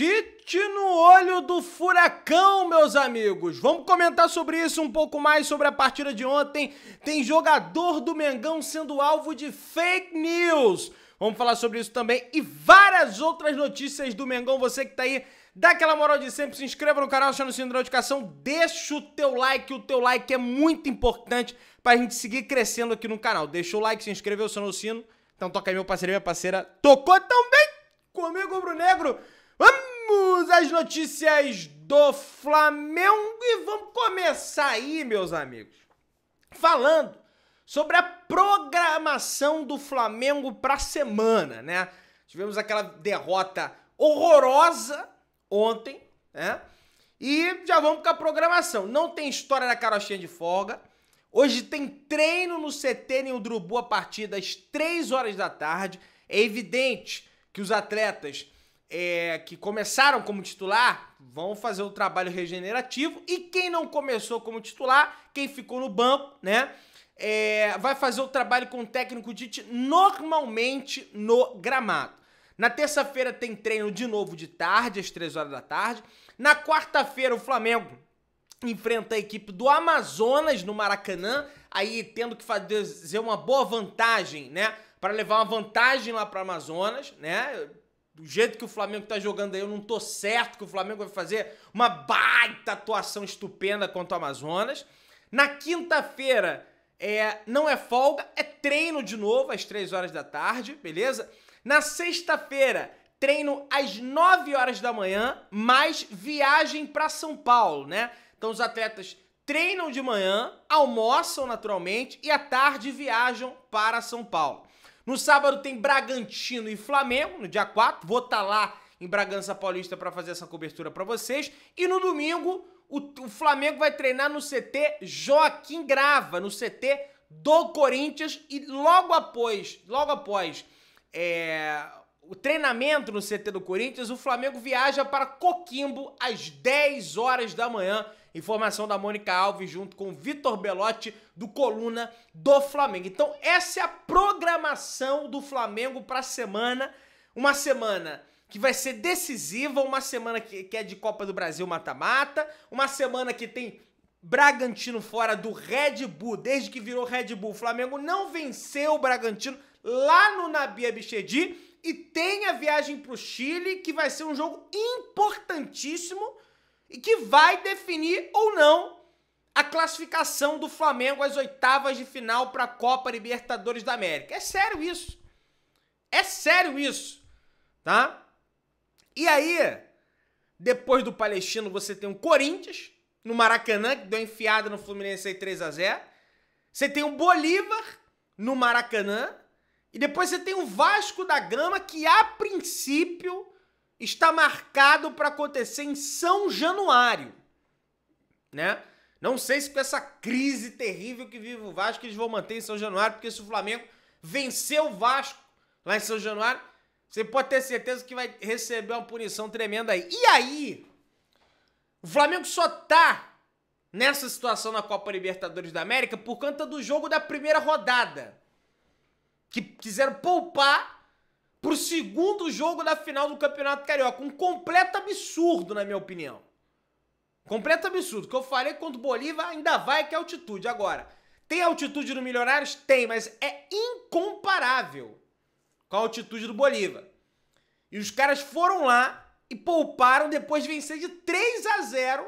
Tite no olho do furacão, meus amigos. Vamos comentar sobre isso um pouco mais, sobre a partida de ontem. Tem jogador do Mengão sendo alvo de fake news. Vamos falar sobre isso também e várias outras notícias do Mengão. Você que tá aí, dá aquela moral de sempre, se inscreva no canal, aciona o sininho de notificação, deixa o teu like é muito importante pra gente seguir crescendo aqui no canal. Deixa o like, se inscreveu, aciona o sino. Então toca aí, meu parceiro e minha parceira. Tocou também comigo, rubro-negro. Vamos às notícias do Flamengo e vamos começar aí, meus amigos, falando sobre a programação do Flamengo para a semana, né? Tivemos aquela derrota horrorosa ontem, né? E já vamos com a programação. Não tem história da carochinha de folga. Hoje tem treino no CT em Urubu a partir das 3 horas da tarde. É evidente que os atletas que começaram como titular vão fazer o trabalho regenerativo, e quem não começou como titular, quem ficou no banco, né, vai fazer o trabalho com o técnico Tite normalmente no gramado. Na terça-feira tem treino de novo de tarde, às 3 horas da tarde. Na quarta-feira o Flamengo enfrenta a equipe do Amazonas no Maracanã, aí tendo que fazer uma boa vantagem, né, para levar uma vantagem lá para o Amazonas, né. Do jeito que o Flamengo tá jogando aí, eu não tô certo que o Flamengo vai fazer uma baita atuação estupenda contra o Amazonas. Na quinta-feira, não é folga, é treino de novo, às 3 horas da tarde, beleza? Na sexta-feira, treino às 9 horas da manhã, mais viagem para São Paulo, né? Então os atletas treinam de manhã, almoçam naturalmente e à tarde viajam para São Paulo. No sábado tem Bragantino e Flamengo, no dia 4, vou estar lá em Bragança Paulista para fazer essa cobertura para vocês. E no domingo, o Flamengo vai treinar no CT Joaquim Grava, no CT do Corinthians. E logo após o treinamento no CT do Corinthians, o Flamengo viaja para Coquimbo às 10 horas da manhã. Informação da Mônica Alves junto com o Vitor Belotti do Coluna do Flamengo. Então essa é a programação do Flamengo para a semana. Uma semana que vai ser decisiva, uma semana que é de Copa do Brasil mata-mata, uma semana que tem Bragantino fora do Red Bull. Desde que virou Red Bull, o Flamengo não venceu o Bragantino lá no Nabi Abichedi. E tem a viagem para o Chile, que vai ser um jogo importantíssimo e que vai definir ou não a classificação do Flamengo às oitavas de final para a Copa Libertadores da América. É sério isso. É sério isso, tá? E aí, depois do Palestino, você tem o Corinthians no Maracanã, que deu enfiada no Fluminense aí 3-0. Você tem o Bolívar no Maracanã. E depois você tem o Vasco da Gama, que a princípio está marcado para acontecer em São Januário, né? Não sei se com essa crise terrível que vive o Vasco eles vão manter em São Januário, porque se o Flamengo vencer o Vasco lá em São Januário, você pode ter certeza que vai receber uma punição tremenda aí. E aí, o Flamengo só tá nessa situação na Copa Libertadores da América por conta do jogo da primeira rodada, que quiseram poupar pro segundo jogo da final do Campeonato Carioca. Um completo absurdo, na minha opinião. Completo absurdo. O que eu falei contra o Bolívar ainda vai, que é altitude. Agora, tem altitude no Milionários? Tem, mas é incomparável com a altitude do Bolívar. E os caras foram lá e pouparam depois de vencer de 3-0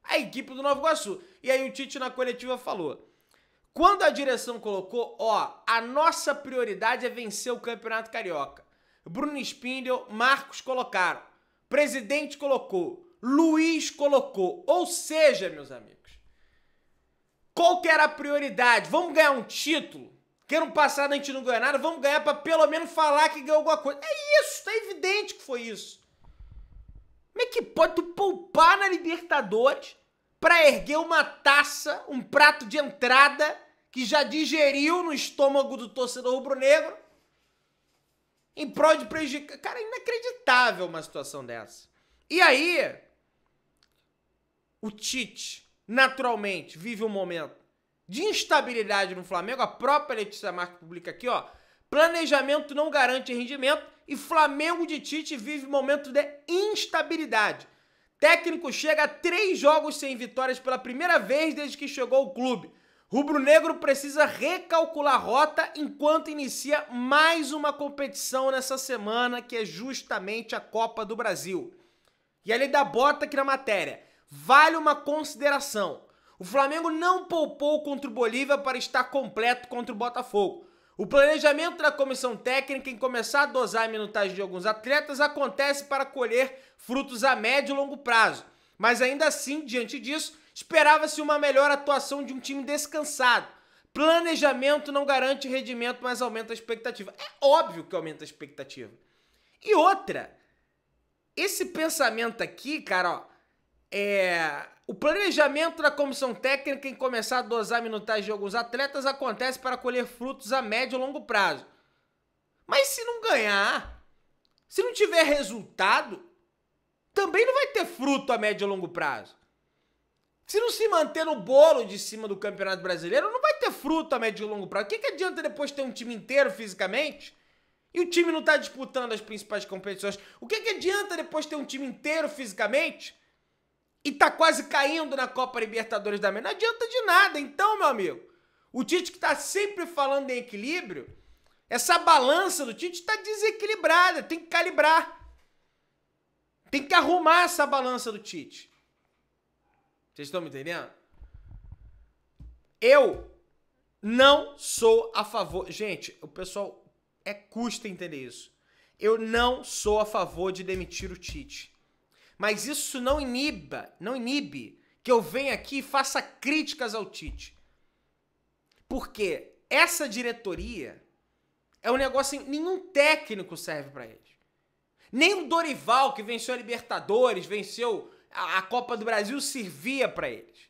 a equipe do Nova Iguaçu. E aí o Tite na coletiva falou: quando a direção colocou, a nossa prioridade é vencer o Campeonato Carioca. Bruno Spindel, Marcos colocaram. Presidente colocou. Luiz colocou. Ou seja, meus amigos, qual que era a prioridade? Vamos ganhar um título? Que ano passado a gente não ganhou nada, vamos ganhar para pelo menos falar que ganhou alguma coisa. É isso, tá evidente que foi isso. Como é que pode tu poupar na Libertadores para erguer uma taça, um prato de entrada que já digeriu no estômago do torcedor rubro-negro em prol de prejudicar? Cara, é inacreditável uma situação dessa. E aí, o Tite, naturalmente, vive um momento de instabilidade no Flamengo. A própria Letícia Marques publica aqui, planejamento não garante rendimento e Flamengo de Tite vive momento de instabilidade. Técnico chega a 3 jogos sem vitórias pela primeira vez desde que chegou ao clube. Rubro-negro precisa recalcular a rota enquanto inicia mais uma competição nessa semana, que é justamente a Copa do Brasil. E ele dá bota aqui na matéria. Vale uma consideração. O Flamengo não poupou contra o Bolívia para estar completo contra o Botafogo. O planejamento da comissão técnica em começar a dosar a minutagem de alguns atletas acontece para colher frutos a médio e longo prazo. Mas ainda assim, diante disso, esperava-se uma melhor atuação de um time descansado. Planejamento não garante rendimento, mas aumenta a expectativa. É óbvio que aumenta a expectativa. E outra, esse pensamento aqui, cara, o planejamento da comissão técnica em começar a dosar a minutagem de alguns atletas acontece para colher frutos a médio e longo prazo. Mas se não ganhar, se não tiver resultado, também não vai ter fruto a médio e longo prazo. Se não se manter no bolo de cima do Campeonato Brasileiro, não vai ter fruto a médio e longo prazo. O que adianta depois ter um time inteiro fisicamente e o time não tá disputando as principais competições? O que adianta depois ter um time inteiro fisicamente e tá quase caindo na Copa Libertadores da América? Não adianta de nada. Então, meu amigo, o Tite que tá sempre falando em equilíbrio, essa balança do Tite tá desequilibrada, tem que calibrar. Tem que arrumar essa balança do Tite. Vocês estão me entendendo? Eu não sou a favor... Gente, o pessoal custa entender isso. Eu não sou a favor de demitir o Tite. Mas isso não inibe que eu venha aqui e faça críticas ao Tite. Porque essa diretoria é um negócio... Nenhum técnico serve pra eles. Nem o Dorival, que venceu a Libertadores, venceu a Copa do Brasil, servia pra eles.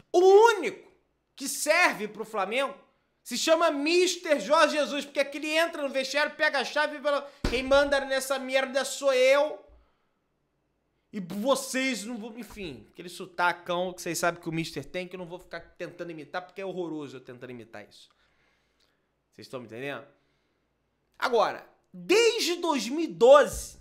O único que serve pro Flamengo se chama Mister Jorge Jesus, porque aquele entra no vestiário, pega a chave e fala: quem manda nessa merda sou eu. E vocês não vão... Enfim, aquele sotacão que vocês sabem que o Mister tem, que eu não vou ficar tentando imitar, porque é horroroso eu tentando imitar isso. Vocês estão me entendendo? Agora, desde 2012,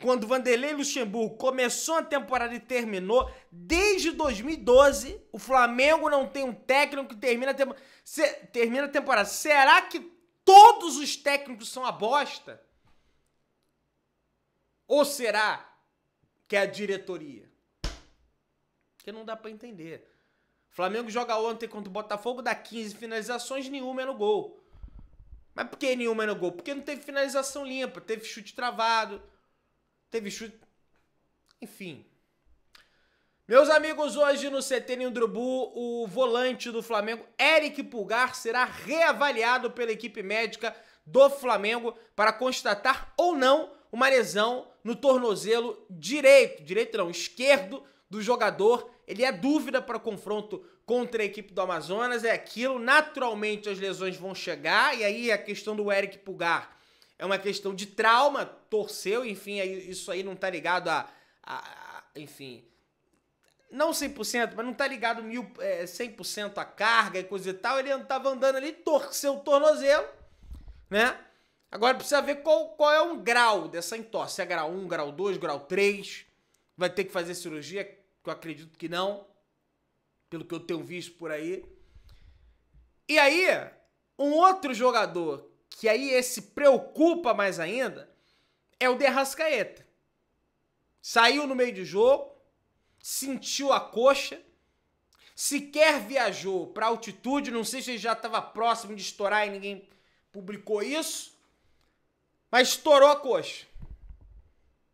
quando o Vanderlei Luxemburgo começou a temporada e terminou, desde 2012, o Flamengo não tem um técnico que termina a temporada. Será que todos os técnicos são a bosta? Ou será que é a diretoria? Porque não dá pra entender. O Flamengo joga ontem contra o Botafogo, dá 15 finalizações, nenhuma é no gol. Mas por que nenhuma é no gol? Porque não teve finalização limpa, teve chute travado, teve chute... Enfim. Meus amigos, hoje no CT Nindrubu, o volante do Flamengo, Eric Pulgar, será reavaliado pela equipe médica do Flamengo para constatar ou não uma lesão no tornozelo esquerdo do jogador. Ele é dúvida para confronto contra a equipe do Amazonas, é aquilo. Naturalmente as lesões vão chegar, e aí a questão do Eric Pulgar é uma questão de trauma, torceu, enfim, isso aí não tá ligado enfim, não 100%, mas não tá ligado 100% a carga e coisa e tal. Ele tava andando ali, torceu o tornozelo, né? Agora precisa ver qual é o grau dessa entorse, se é grau 1, grau 2, grau 3, vai ter que fazer cirurgia, que eu acredito que não, pelo que eu tenho visto por aí. E aí, um outro jogador que aí esse preocupa mais ainda é o De Arrascaeta. Saiu no meio de jogo, sentiu a coxa, sequer viajou para altitude, não sei se ele já estava próximo de estourar e ninguém publicou isso, mas estourou a coxa.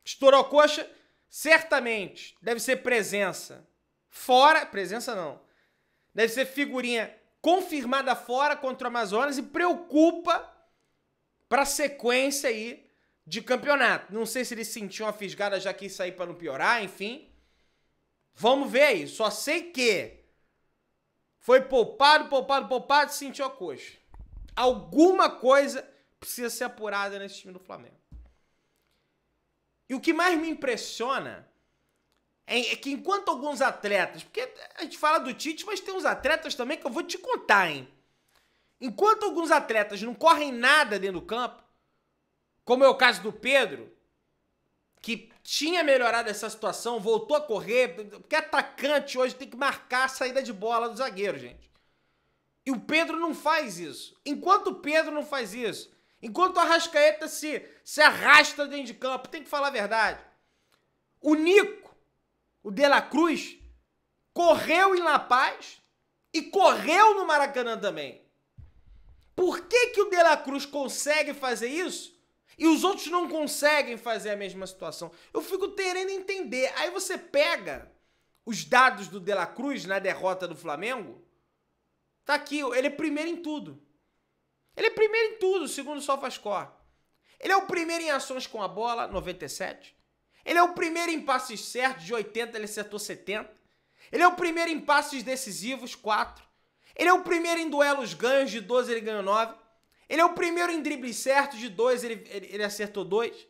Estourou a coxa, certamente deve ser presença fora, presença não, deve ser figurinha confirmada fora contra o Amazonas e preocupa para a sequência aí de campeonato. Não sei se ele sentiu uma fisgada, já quis sair para não piorar, enfim. Vamos ver aí. Só sei que foi poupado, sentiu a coxa. Alguma coisa precisa ser apurada nesse time do Flamengo. E o que mais me impressiona é que enquanto alguns atletas... Porque a gente fala do Tite, mas tem uns atletas também que eu vou te contar, hein? Enquanto alguns atletas não correm nada dentro do campo, como é o caso do Pedro, que tinha melhorado essa situação, voltou a correr, porque atacante hoje tem que marcar a saída de bola do zagueiro, gente. E o Pedro não faz isso. Enquanto o Pedro não faz isso, enquanto o Arrascaeta se arrasta dentro de campo, tem que falar a verdade. O Nico, o De La Cruz, correu em La Paz e correu no Maracanã também. Por que o De La Cruz consegue fazer isso e os outros não conseguem fazer a mesma situação? Eu fico querendo entender. Aí você pega os dados do De La Cruz na derrota do Flamengo. Tá aqui, ele é primeiro em tudo. Ele é primeiro em tudo, segundo o SofaScore. Ele é o primeiro em ações com a bola, 97. Ele é o primeiro em passes certos, de 80 ele acertou 70. Ele é o primeiro em passes decisivos, 4. Ele é o primeiro em duelos ganhos, de 12 ele ganhou 9. Ele é o primeiro em dribles certos, de 2 ele acertou 2.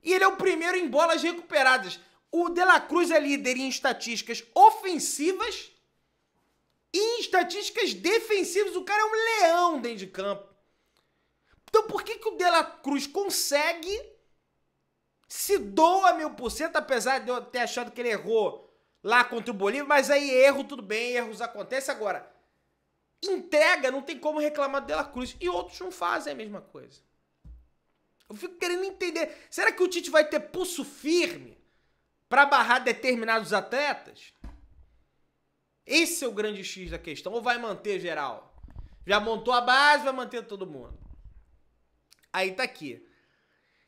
E ele é o primeiro em bolas recuperadas. O De La Cruz é líder em estatísticas ofensivas e em estatísticas defensivas. O cara é um leão dentro de campo. Então por que o De La Cruz consegue, se doa 1000%, apesar de eu ter achado que ele errou lá contra o Bolívia, mas aí erro, tudo bem, erros acontecem. Agora, entrega, não tem como reclamar do De La Cruz. E outros não fazem a mesma coisa. Eu fico querendo entender, será que o Tite vai ter pulso firme para barrar determinados atletas? Esse é o grande X da questão. Ou vai manter geral? Já montou a base, vai manter todo mundo. Aí tá aqui.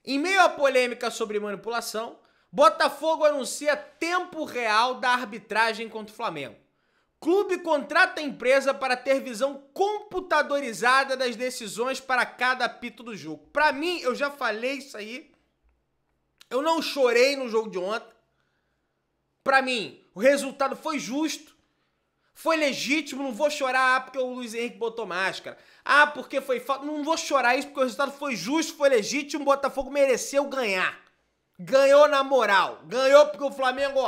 Em meio à polêmica sobre manipulação, Botafogo anuncia tempo real da arbitragem contra o Flamengo. Clube contrata a empresa para ter visão computadorizada das decisões para cada apito do jogo. Pra mim, eu já falei isso aí. Eu não chorei no jogo de ontem. Pra mim, o resultado foi justo. Foi legítimo, não vou chorar porque o Luiz Henrique botou máscara. Porque foi falta. Não vou chorar isso porque o resultado foi justo, foi legítimo, o Botafogo mereceu ganhar. Ganhou na moral. Ganhou porque o Flamengo,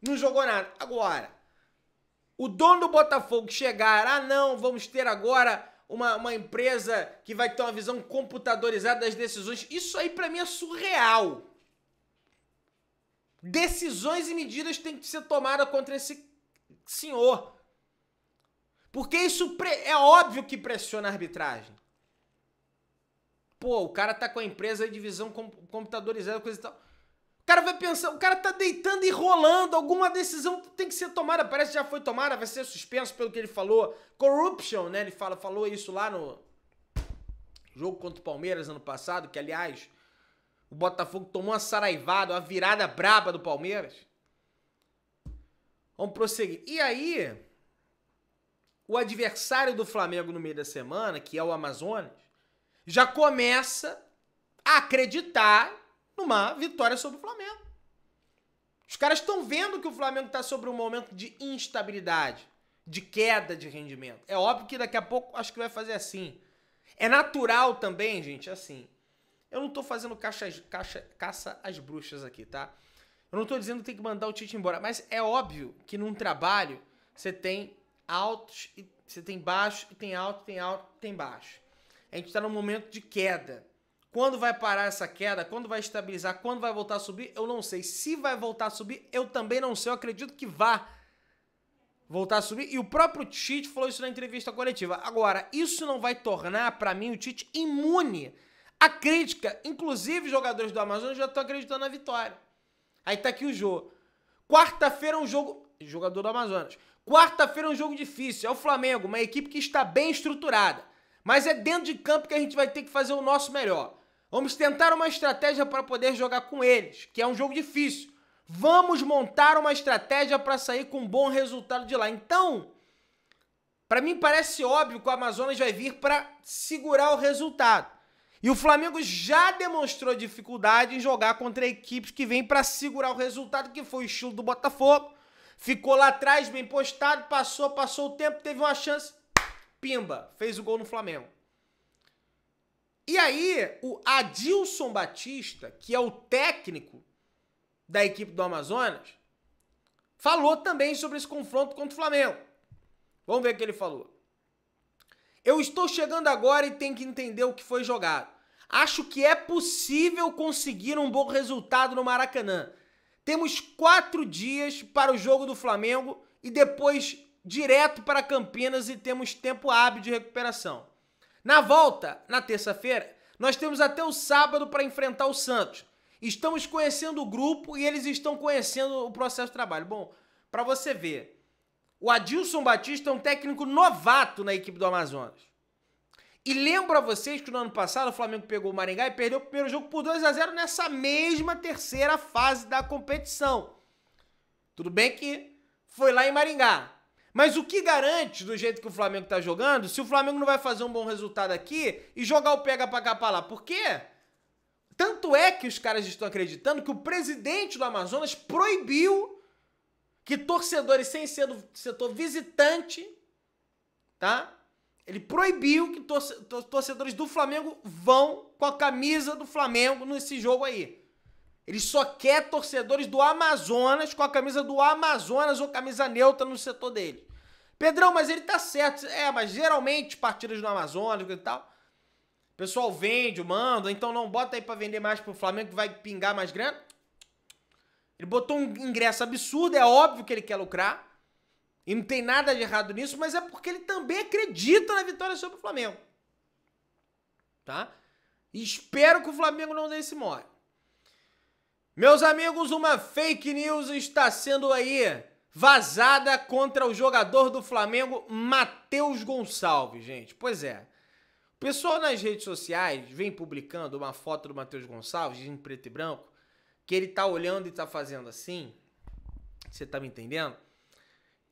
não jogou nada. Agora, o dono do Botafogo chegar, não, vamos ter agora uma empresa que vai ter uma visão computadorizada das decisões. Isso aí pra mim é surreal. Decisões e medidas têm que ser tomadas contra esse senhor. Porque isso é óbvio que pressiona a arbitragem. Pô, o cara tá com a empresa de visão computadorizada, coisa e tal. O cara vai pensar, o cara tá deitando e rolando, alguma decisão tem que ser tomada, parece que já foi tomada, vai ser suspenso pelo que ele falou. Corruption, né? Ele falou isso lá no jogo contra o Palmeiras ano passado, que aliás, o Botafogo tomou uma saraivada, uma virada braba do Palmeiras. Vamos prosseguir. E aí, o adversário do Flamengo no meio da semana, que é o Amazonas, já começa a acreditar numa vitória sobre o Flamengo. Os caras estão vendo que o Flamengo está sobre um momento de instabilidade, de queda de rendimento. É óbvio que daqui a pouco acho que vai fazer assim. É natural também, gente, assim. Eu não tô fazendo caça às bruxas aqui, tá? Eu não tô dizendo que tem que mandar o Tite embora, mas é óbvio que num trabalho você tem altos, você tem baixo, e tem alto, tem baixo. A gente tá num momento de queda. Quando vai parar essa queda? Quando vai estabilizar? Quando vai voltar a subir? Eu não sei. Se vai voltar a subir, eu também não sei. Eu acredito que vá voltar a subir. E o próprio Tite falou isso na entrevista coletiva. Agora, isso não vai tornar, pra mim, o Tite imune à crítica. Inclusive, os jogadores do Amazonas já estão acreditando na vitória. Aí tá aqui o jogo. Quarta-feira é um jogo... Jogador do Amazonas. Quarta-feira é um jogo difícil. É o Flamengo, uma equipe que está bem estruturada. Mas é dentro de campo que a gente vai ter que fazer o nosso melhor. Vamos tentar uma estratégia para poder jogar com eles, que é um jogo difícil. Vamos montar uma estratégia para sair com um bom resultado de lá. Então, para mim parece óbvio que o Amazonas vai vir para segurar o resultado. E o Flamengo já demonstrou dificuldade em jogar contra equipes que vêm para segurar o resultado, que foi o estilo do Botafogo. Ficou lá atrás, bem postado, passou o tempo, teve uma chance, pimba, fez o gol no Flamengo. E aí, o Adilson Batista, que é o técnico da equipe do Amazonas, falou também sobre esse confronto contra o Flamengo. Vamos ver o que ele falou. Eu estou chegando agora e tenho que entender o que foi jogado. Acho que é possível conseguir um bom resultado no Maracanã. Temos 4 dias para o jogo do Flamengo e depois direto para Campinas e temos tempo hábil de recuperação. Na volta, na terça-feira, nós temos até o sábado para enfrentar o Santos. Estamos conhecendo o grupo e eles estão conhecendo o processo de trabalho. Bom, para você ver, o Adilson Batista é um técnico novato na equipe do Amazonas. E lembro a vocês que no ano passado o Flamengo pegou o Maringá e perdeu o primeiro jogo por 2-0 nessa mesma terceira fase da competição. Tudo bem que foi lá em Maringá. Mas o que garante, do jeito que o Flamengo tá jogando, se o Flamengo não vai fazer um bom resultado aqui e jogar o pega pra cá pra lá? Por quê? Tanto é que os caras estão acreditando que o presidente do Amazonas proibiu que torcedores sem ser do setor visitante, tá? Ele proibiu que torcedores do Flamengo vão com a camisa do Flamengo nesse jogo aí. Ele só quer torcedores do Amazonas com a camisa do Amazonas ou camisa neutra no setor dele. Pedrão, mas ele tá certo. Mas geralmente partidas do Amazonas e tal, o pessoal vende, manda, então não bota aí pra vender mais pro Flamengo que vai pingar mais grana. Ele botou um ingresso absurdo, é óbvio que ele quer lucrar. E não tem nada de errado nisso, mas é porque ele também acredita na vitória sobre o Flamengo. Tá? E espero que o Flamengo não dê esse mole. Meus amigos, uma fake news está sendo aí vazada contra o jogador do Flamengo, Matheus Gonçalves, gente. Pois é. O pessoal nas redes sociais vem publicando uma foto do Matheus Gonçalves em preto e branco, que ele tá olhando e tá fazendo assim. Você tá me entendendo?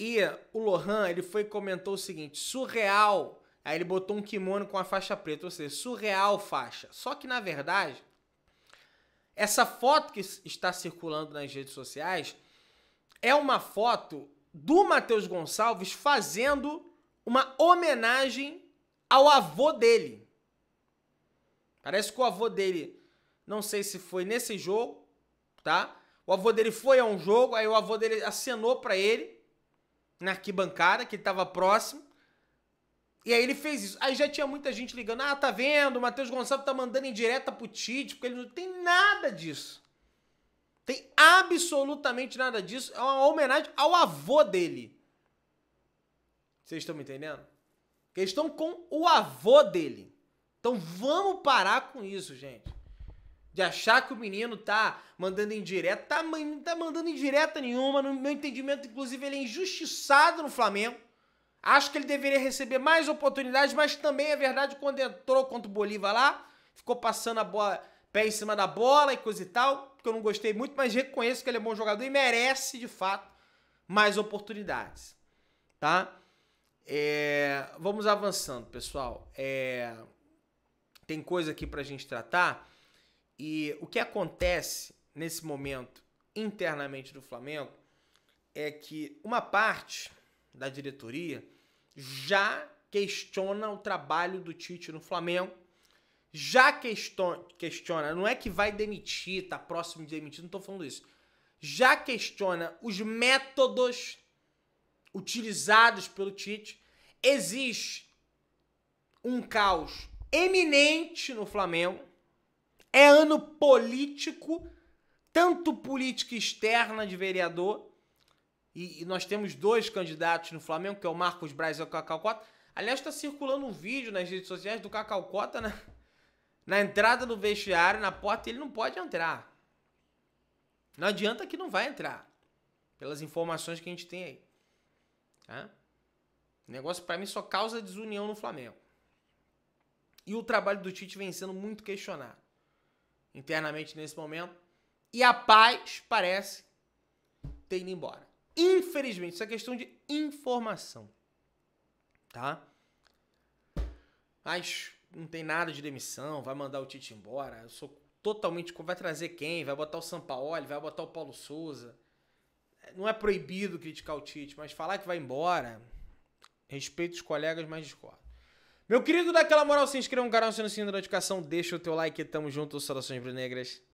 E o Lohan, ele foi e comentou o seguinte, surreal. Aí ele botou um kimono com a faixa preta, ou seja, surreal faixa. Só que, na verdade, essa foto que está circulando nas redes sociais é uma foto do Matheus Gonçalves fazendo uma homenagem ao avô dele. Parece que o avô dele, não sei se foi nesse jogo, tá? O avô dele foi a um jogo, aí o avô dele acenou pra ele na arquibancada, que ele tava próximo. E aí ele fez isso. Aí já tinha muita gente ligando. Tá vendo? O Matheus Gonçalves tá mandando indireta pro Tite, porque ele não tem nada disso. Tem absolutamente nada disso. É uma homenagem ao avô dele. Vocês estão me entendendo? Eles estão com o avô dele. Então vamos parar com isso, gente. De achar que o menino tá mandando indireta. Não tá mandando indireta nenhuma. No meu entendimento, inclusive, ele é injustiçado no Flamengo. Acho que ele deveria receber mais oportunidades, mas também é verdade quando entrou contra o Bolívar lá, ficou passando a bola, pé em cima da bola e coisa e tal, porque eu não gostei muito, mas reconheço que ele é bom jogador e merece, de fato, mais oportunidades, tá? Vamos avançando, pessoal. Tem coisa aqui pra gente tratar e o que acontece nesse momento internamente do Flamengo é que uma parte da diretoria já questiona o trabalho do Tite no Flamengo, já questiona, não é que vai demitir, tá próximo de demitir, não tô falando isso, já questiona os métodos utilizados pelo Tite. Existe um caos eminente no Flamengo, é ano político, tanto política externa de vereador, e nós temos 2 candidatos no Flamengo, que é o Marcos Braz e o Cacau Cota. Aliás, está circulando um vídeo nas redes sociais do Cacau Cota na entrada do vestiário, na porta, e ele não pode entrar. Não adianta que não vai entrar, pelas informações que a gente tem aí. Tá? O negócio, para mim, só causa desunião no Flamengo. E o trabalho do Tite vem sendo muito questionado internamente nesse momento. E a paz parece ter ido embora. Infelizmente, isso é questão de informação, tá? Mas não tem nada de demissão, vai mandar o Tite embora. Eu sou totalmente... Vai trazer quem? Vai botar o Sampaoli, vai botar o Paulo Souza. Não é proibido criticar o Tite, mas falar que vai embora... Respeito os colegas, mas discordo. Meu querido, dá aquela moral, se inscreva no canal, se não se inscreve na notificação, deixa o teu like, tamo junto, saudações brunegras.